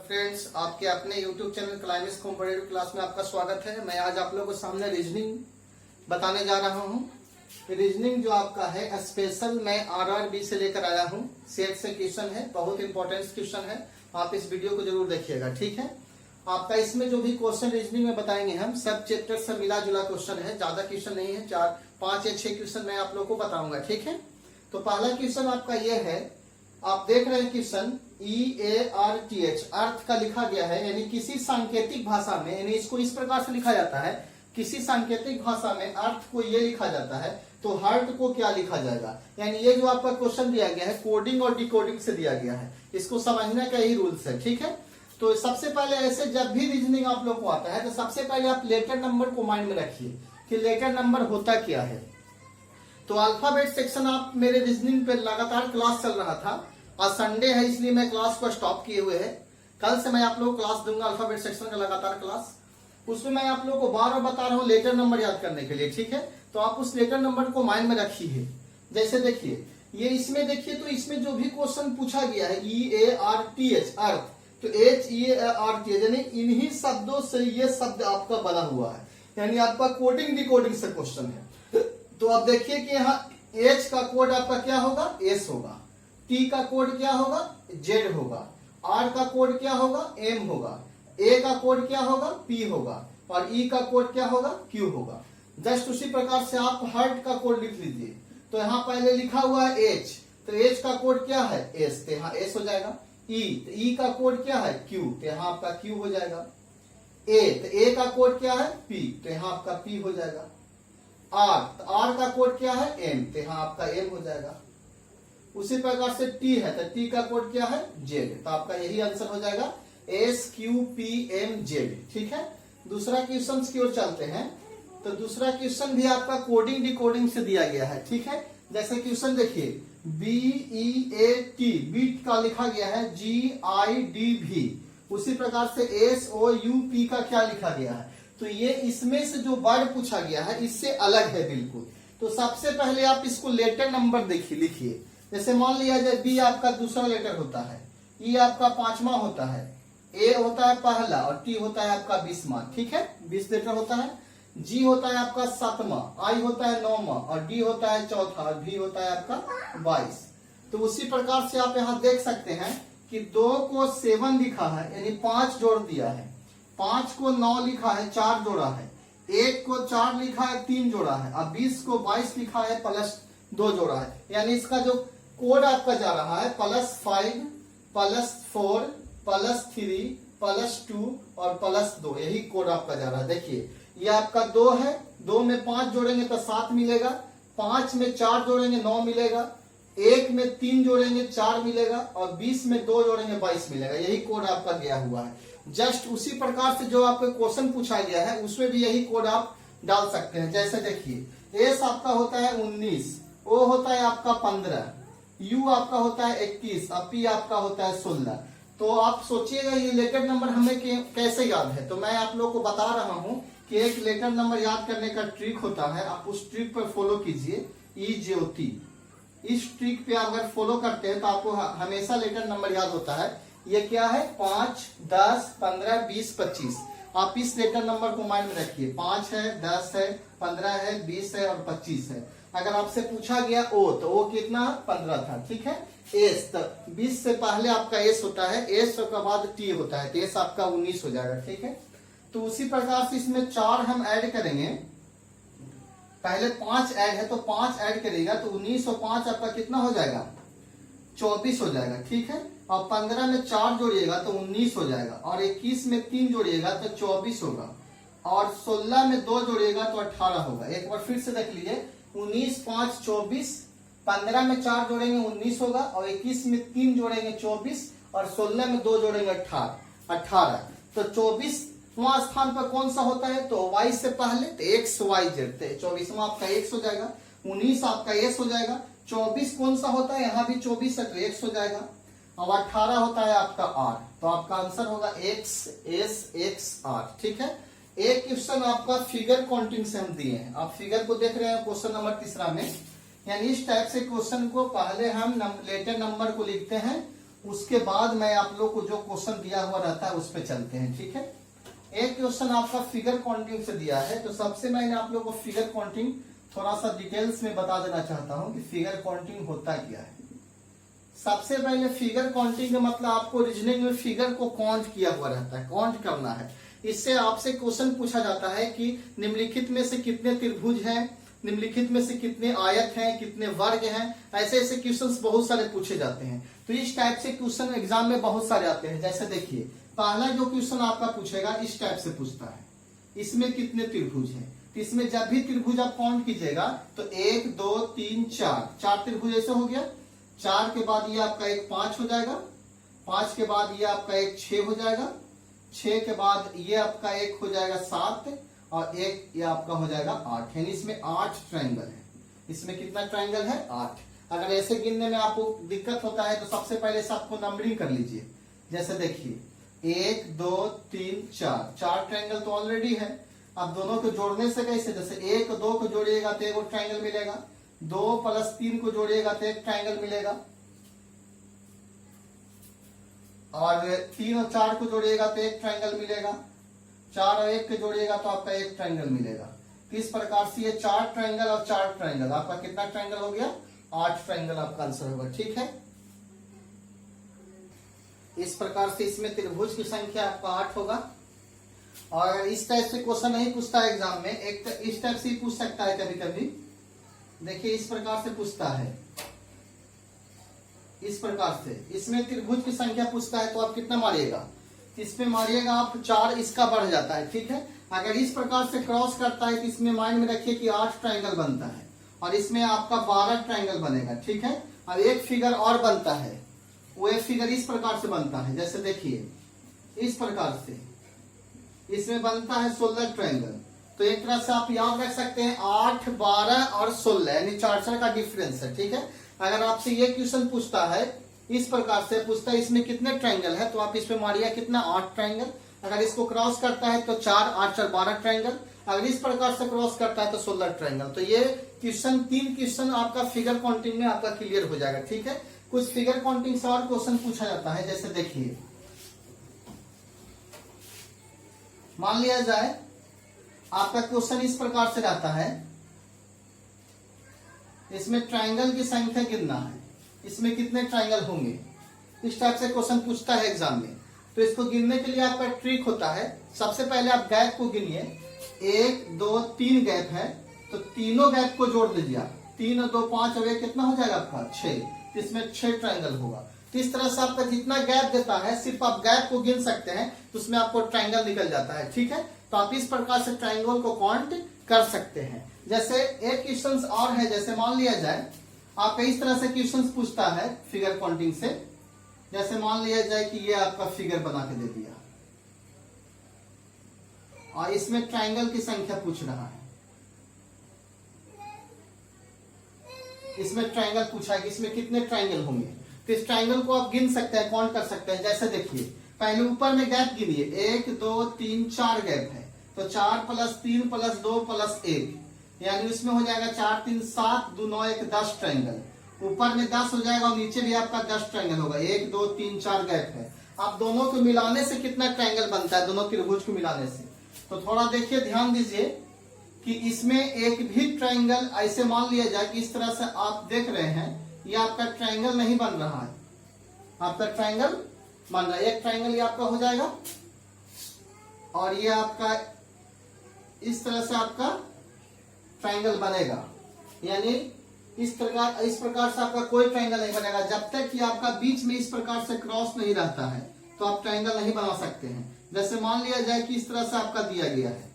Friends, आपके अपने YouTube channel climax competitive class में आपका स्वागत है। मैं आज आप लोगों को सामने रीजनिंग बताने जा रहा हूं। रीजनिंग जो आपका है स्पेशल मैं RRB से लेकर आया हूं। सेट से क्वेश्चन है, बहुत इंपॉर्टेंट क्वेश्चन है। आप इस वीडियो को जरूर देखिएगा, ठीक है। आपका इसमें जो भी क्वेश्चन रीजनिंग में बताएंगे हम सब चैप्टर से मिला जुला क्वेश्चन है, ज्यादा क्वेश्चन नहीं है। 4, 5 या 6 क्वेश्चन मैं आप लोग को बताऊंगा, ठीक है। तो पहला क्वेश्चन आपका ये है, आप देख रहे हैं क्वेश्चन EARTH अर्थ का लिखा गया है, यानी किसी सांकेतिक भाषा में, यानी इसको इस प्रकार से लिखा जाता है। किसी सांकेतिक भाषा में अर्थ को ये लिखा जाता है तो हर्ट को क्या लिखा जाएगा। यानी ये जो आपका क्वेश्चन दिया गया है कोडिंग और डिकोडिंग से दिया गया है, इसको समझने का ही रूल्स है, ठीक है। तो सबसे पहले ऐसे जब भी रीजनिंग आप लोग को आता है तो सबसे पहले आप लेटर नंबर को माइंड में रखिए कि लेटर नंबर होता क्या है। तो अल्फाबेट सेक्शन आप मेरे रीजनिंग पे लगातार क्लास चल रहा था। आज संडे है इसलिए मैं क्लास को स्टॉप किए हुए है। कल से मैं आप लोगों को क्लास दूंगा अल्फाबेट सेक्शन का लगातार क्लास। उसमें मैं आप लोगों को बार बार बता रहा हूँ लेटर नंबर याद करने के लिए, ठीक है। तो आप उस लेटर नंबर को माइंड में रखिए। जैसे देखिए ये इसमें देखिए, तो इसमें जो भी क्वेश्चन पूछा गया है EARTH अर्थ, तो HEARTH यानी इन्हीं शब्दों से ये शब्द आपका बना हुआ है, यानी आपका कोडिंग डिकोडिंग से क्वेश्चन है। तो आप देखिए कि यहाँ H का कोड आपका क्या होगा, S होगा। T का कोड क्या होगा, Z होगा। R का कोड क्या होगा, M होगा। A का कोड क्या होगा, P होगा। और E का कोड क्या होगा, Q होगा। जस्ट उसी प्रकार से आप हर्ट का कोड लिख लीजिए। तो यहाँ पहले लिखा हुआ है H, तो H का कोड क्या है, S, तो यहाँ S हो जाएगा। E, तो E का कोड क्या है, Q, तो यहाँ आपका Q हो जाएगा। A, तो A का कोड क्या है, P, तो यहाँ आपका P हो जाएगा। R, तो R का कोड क्या है, M, तो यहाँ आपका M हो जाएगा। उसी प्रकार से T है, तो T का कोड क्या है, Z, तो आपका यही आंसर हो जाएगा SQPMZ, ठीक है। दूसरा क्वेश्चन की ओर चलते हैं। तो दूसरा क्वेश्चन भी आपका कोडिंग डिकोडिंग से दिया गया है, ठीक है। जैसे क्वेश्चन देखिए BEAT, बीट का लिखा गया है GIDV। उसी प्रकार से SOUP का क्या लिखा गया है, तो ये इसमें से जो वर्ड पूछा गया है इससे अलग है बिल्कुल। तो सबसे पहले आप इसको लेटर नंबर देखिए, लिखिए। जैसे मान लिया जाए B आपका दूसरा लेटर होता है, E आपका 5वां होता है, A होता है पहला और T होता है आपका 20वां, ठीक है। 20 लेटर होता है। G होता है आपका 7वां, I होता है 9वां और D होता है 4था और V होता है आपका 22। तो उसी प्रकार से आप यहाँ देख सकते हैं कि 2 को 7 लिखा है, यानी 5 जोड़ दिया है। 5 को 9 लिखा है, 4 जोड़ा है। 1 को 4 लिखा है, 3 जोड़ा है। अब 20 को 22 लिखा है, प्लस 2 जोड़ा है। यानी इसका जो कोड आपका जा रहा है +5, +4, +3, +2 और +2, यही कोड आपका जा रहा है। देखिए ये आपका 2 है, 2 में 5 जोड़ेंगे तो 7 मिलेगा। 5 में 4 जोड़ेंगे 9 मिलेगा। 1 में 3 जोड़ेंगे 4 मिलेगा और 20 में 2 जोड़ेंगे 22 मिलेगा। यही कोड आपका गया हुआ है। जस्ट उसी प्रकार से जो आपको क्वेश्चन पूछा गया है उसमें भी यही कोड आप डाल सकते हैं। जैसे देखिए S आपका होता है 19, O होता है आपका 15, U आपका होता है 21 और P आपका होता है 16। तो आप सोचिएगा ये लेटर नंबर हमें कैसे याद है। तो मैं आप लोग को बता रहा हूँ कि एक लेटर नंबर याद करने का ट्रिक होता है, आप उस ट्रिक पर फॉलो कीजिए। EJOT, इस ट्रिक पे अगर फॉलो करते हैं तो आपको हमेशा लेटर नंबर याद होता है। ये क्या है, 5, 10, 15, 20, 25। आप इस लेटर नंबर को माइंड में रखिए। 5 है, 10 है, 15 है, 20 है और 25 है। अगर आपसे पूछा गया O, तो O कितना, 15 था, ठीक है। S, तो 20 से पहले आपका S होता है, S के बाद T होता है, तो S आपका 19 हो जाएगा, ठीक है। तो उसी प्रकार से इसमें 4 हम ऐड करेंगे। पहले 5 ऐड है तो 5 ऐड करेगा तो 19 और 5 आपका कितना हो जाएगा, 24 हो जाएगा, ठीक है। और 15 में 4 जोड़िएगा तो 19 हो जाएगा और 21 में 3 जोड़िएगा तो 24 होगा और 16 में 2 जोड़िएगा तो 18 होगा। एक बार फिर से देख लीजिए, 19, 5, 24, 15 में 4 जोड़ेंगे 19 होगा और 21 में 3 जोड़ेंगे 24 और 16 में 2 जोड़ेंगे 18। तो 24वां स्थान पर कौन सा होता है, तो Y से पहले तो XYZ, 24वां आपका X हो जाएगा। 19 आपका S हो जाएगा। 24 कौन सा होता है, यहाँ भी 24 है तो X हो जाएगा। अब 18 होता है आपका R, तो आपका आंसर होगा XSXR, ठीक है। एक क्वेश्चन आपका फिगर काउंटिंग से हम दिए हैं। आप फिगर को देख रहे हैं क्वेश्चन नंबर 3 में, यानी इस टाइप से क्वेश्चन को पहले हम लेटर नंबर को लिखते हैं, उसके बाद मैं आप लोग को जो क्वेश्चन दिया हुआ रहता है उस पर चलते हैं, ठीक है। एक क्वेश्चन आपका फिगर काउंटिंग से दिया है, तो सबसे मैंने आप लोग को फिगर काउंटिंग थोड़ा सा डिटेल्स में बता देना चाहता हूं कि फिगर काउंटिंग होता क्या है। सबसे पहले फिगर काउंटिंग का मतलब आपको रीजनिंग में फिगर को काउंट किया हुआ रहता है, काउंट करना है। इससे आपसे क्वेश्चन पूछा जाता है कि निम्नलिखित में से कितने त्रिभुज हैं, निम्नलिखित में से कितने आयत हैं, कितने वर्ग हैं, ऐसे ऐसे क्वेश्चंस बहुत सारे पूछे जाते हैं। तो इस टाइप से क्वेश्चन एग्जाम में बहुत सारे आते हैं। जैसे देखिए पहला जो क्वेश्चन आपका पूछेगा इस टाइप से पूछता है, इसमें कितने त्रिभुज हैं। तो इसमें जब भी त्रिभुज आप काउंट कीजिएगा तो 1 2 3 4, 4 त्रिभुज ऐसे हो गया। 4 के बाद ये आपका एक 5 हो जाएगा, 5 के बाद ये आपका एक 6 हो जाएगा, 6 के बाद ये आपका एक हो जाएगा 7 और एक ये आपका हो जाएगा 8। यानी इसमें 8 ट्रायंगल है। इसमें कितना ट्रायंगल है? 8। अगर ऐसे गिनने में आपको दिक्कत होता है तो सबसे पहले से आपको नंबरिंग कर लीजिए। जैसे देखिए 1 2 3 4, 4 ट्रायंगल तो ऑलरेडी है। अब दोनों को जोड़ने से कैसे, जैसे 1 2 को जोड़िएगा तो एक ट्रायंगल मिलेगा, 2 + 3 को जोड़िएगा तो एक ट्रायंगल मिलेगा, और 3 और 4 को जोड़िएगा तो एक ट्रायंगल मिलेगा, 4 और 1 को जोड़िएगा तो आपका एक ट्रायंगल मिलेगा। तो इस प्रकार से ये 4 ट्रायंगल और 4 ट्रायंगल, आपका कितना ट्रायंगल हो गया? 8 ट्रायंगल आपका आंसर होगा, ठीक है। इस प्रकार से इसमें त्रिभुज की संख्या आपका 8 होगा। और इस टाइप से क्वेश्चन नहीं पूछता है एग्जाम में, एक इस टाइप से ही पूछ सकता है कभी कभी। देखिए इस प्रकार से पूछता है, इस प्रकार से इसमें त्रिभुज की संख्या पूछता है तो आप कितना मारिएगा? इसमें मारिएगा आप 4, इसका बढ़ जाता है, ठीक है। अगर इस प्रकार से क्रॉस करता है तो इसमें माइंड में रखिए कि 8 ट्रायंगल बनता है और इसमें आपका 12 ट्रायंगल बनेगा, ठीक है। अब एक फिगर और बनता है, वो एक फिगर इस प्रकार से बनता है। जैसे देखिए इस प्रकार से इसमें बनता है 16 ट्रायंगल। तो एक तरह से आप याद रख सकते हैं 8 12 और 16 यानी 4 का डिफरेंस है, ठीक है। अगर आपसे ये क्वेश्चन पूछता है, इस प्रकार से पूछता है इसमें कितने ट्रायंगल है, तो आप इसमें मारिए कितना? 8 ट्रायंगल। अगर इसको क्रॉस करता है तो 4 8 4 12 ट्रायंगल। अगर इस प्रकार से क्रॉस करता है तो 16 ट्रायंगल। तो ये क्वेश्चन 3 क्वेश्चन आपका फिगर काउंटिंग में आपका क्लियर हो जाएगा, ठीक है। कुछ फिगर काउंटिंग से और क्वेश्चन पूछा जाता है। जैसे देखिए मान लिया जाए आपका क्वेश्चन इस प्रकार से रहता है, इसमें ट्रायंगल की संख्या गिनना है, इसमें कितने ट्रायंगल होंगे, इस टाइप से क्वेश्चन पूछता है एग्जाम में। तो इसको गिनने के लिए आपका ट्रिक होता है, सबसे पहले आप गैप को गिनिए। 1 2 3 गैप है तो तीनों गैप को जोड़ दीजिए आप। 3 और 2 5 और 1 कितना हो जाएगा आपका? 6। इसमें 6 ट्रायंगल होगा। तो इस तरह से आपका जितना गैप देता है सिर्फ आप गैप को गिन सकते हैं तो उसमें आपको ट्रायंगल निकल जाता है, ठीक है। तो आप इस प्रकार से ट्रायंगल को काउंट कर सकते हैं। जैसे एक क्वेश्चन और है, जैसे मान लिया जाए आपका इस तरह से क्वेश्चन पूछता है फिगर काउंटिंग से। जैसे मान लिया जाए कि ये आपका फिगर बना के दे दिया और इसमें ट्रायंगल की संख्या पूछ रहा है। इसमें ट्रायंगल पूछा है कि इसमें कितने ट्रायंगल होंगे। तो इस ट्रायंगल को आप गिन सकते हैं, काउंट कर सकते हैं। जैसे देखिए पहले ऊपर में गैप गिनिए, 1 2 3 4 गैप है तो 4 + 3 + 2 + 1 यानी उसमें हो जाएगा 4 3 7 2 9 1 10 ट्रायंगल। ऊपर में 10 हो जाएगा और नीचे भी आपका 10 ट्रायंगल होगा। 1 2 3 4 गैप है। अब दोनों को मिलाने से कितना ट्रायंगल बनता है, दोनों त्रिभुज को मिलाने से? तो थोड़ा देखिए, ध्यान दीजिए कि इसमें एक भी ट्रायंगल ऐसे मान लिया जाए कि इस तरह से आप देख रहे हैं, ये आपका ट्रायंगल नहीं बन रहा है, आपका ट्रायंगल बन रहा है। एक ट्रायंगल ये आपका हो जाएगा और ये आपका इस तरह से आपका ट्रायंगल बनेगा। यानी इस प्रकार से आपका कोई ट्रायंगल नहीं बनेगा जब तक कि आपका बीच में इस प्रकार से क्रॉस नहीं रहता है, तो आप ट्रायंगल नहीं बना सकते हैं। जैसे मान लिया जाए कि इस तरह से आपका दिया गया है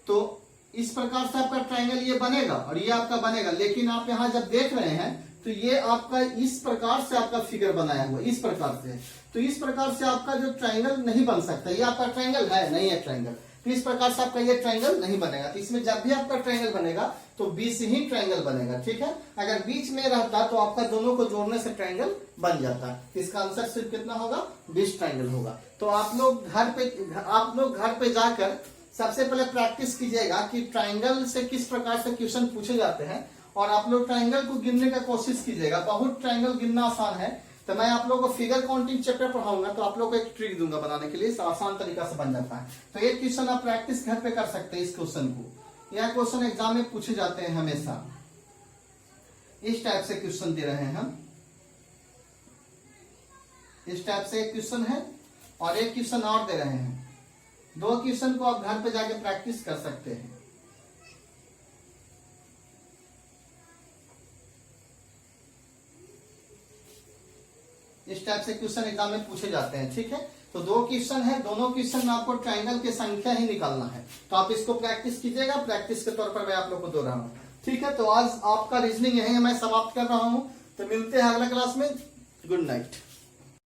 तो इस प्रकार से आपका ट्रायंगल ये बनेगा और ये आपका बनेगा। लेकिन आप यहाँ जब देख रहे हैं तो ये आपका इस प्रकार से आपका फिगर बनाया हुआ, इस प्रकार से। तो इस प्रकार से आपका जो ट्रायंगल नहीं बन सकता। ये आपका ट्रायंगल है, नहीं है ट्रायंगल, तो इस प्रकार से आपका ये ट्रायंगल नहीं बनेगा। तो इसमें जब भी आपका ट्रायंगल बनेगा तो बीच ही ट्रायंगल बनेगा, ठीक है। अगर बीच में रहता तो आपका दोनों को जोड़ने से ट्रायंगल बन जाता है। इसका आंसर सिर्फ कितना होगा? 20 ट्रायंगल होगा। तो आप लोग घर पे जाकर सबसे पहले प्रैक्टिस कीजिएगा कि ट्रायंगल से किस प्रकार से क्वेश्चन पूछे जाते हैं और आप लोग ट्रायंगल को गिनने का कोशिश कीजिएगा। बहुत ट्रायंगल गिनना आसान है, तो मैं आप लोगों को फिगर काउंटिंग चैप्टर पढ़ाऊंगा, तो आप लोगों को एक ट्रिक दूंगा बनाने के लिए, आसान तरीका से बन जाता है। तो एक क्वेश्चन आप प्रैक्टिस घर पे कर सकते हैं इस क्वेश्चन को। यह क्वेश्चन एग्जाम में पूछे जाते हैं हमेशा, इस टाइप से क्वेश्चन दे रहे हैं हम, इस टाइप से एक क्वेश्चन है और एक क्वेश्चन और दे रहे हैं। दो क्वेश्चन को आप घर पे जाके प्रैक्टिस कर सकते हैं। इस टाइप से क्वेश्चन एग्जाम में पूछे जाते हैं, ठीक है। तो दो क्वेश्चन है, दोनों क्वेश्चन में आपको ट्रायंगल की संख्या ही निकालना है, तो आप इसको प्रैक्टिस कीजिएगा। प्रैक्टिस के तौर पर मैं आप लोग को दे रहा हूँ, ठीक है। तो आज आपका रीजनिंग यही मैं समाप्त कर रहा हूँ, तो मिलते हैं अगला क्लास में। Good night.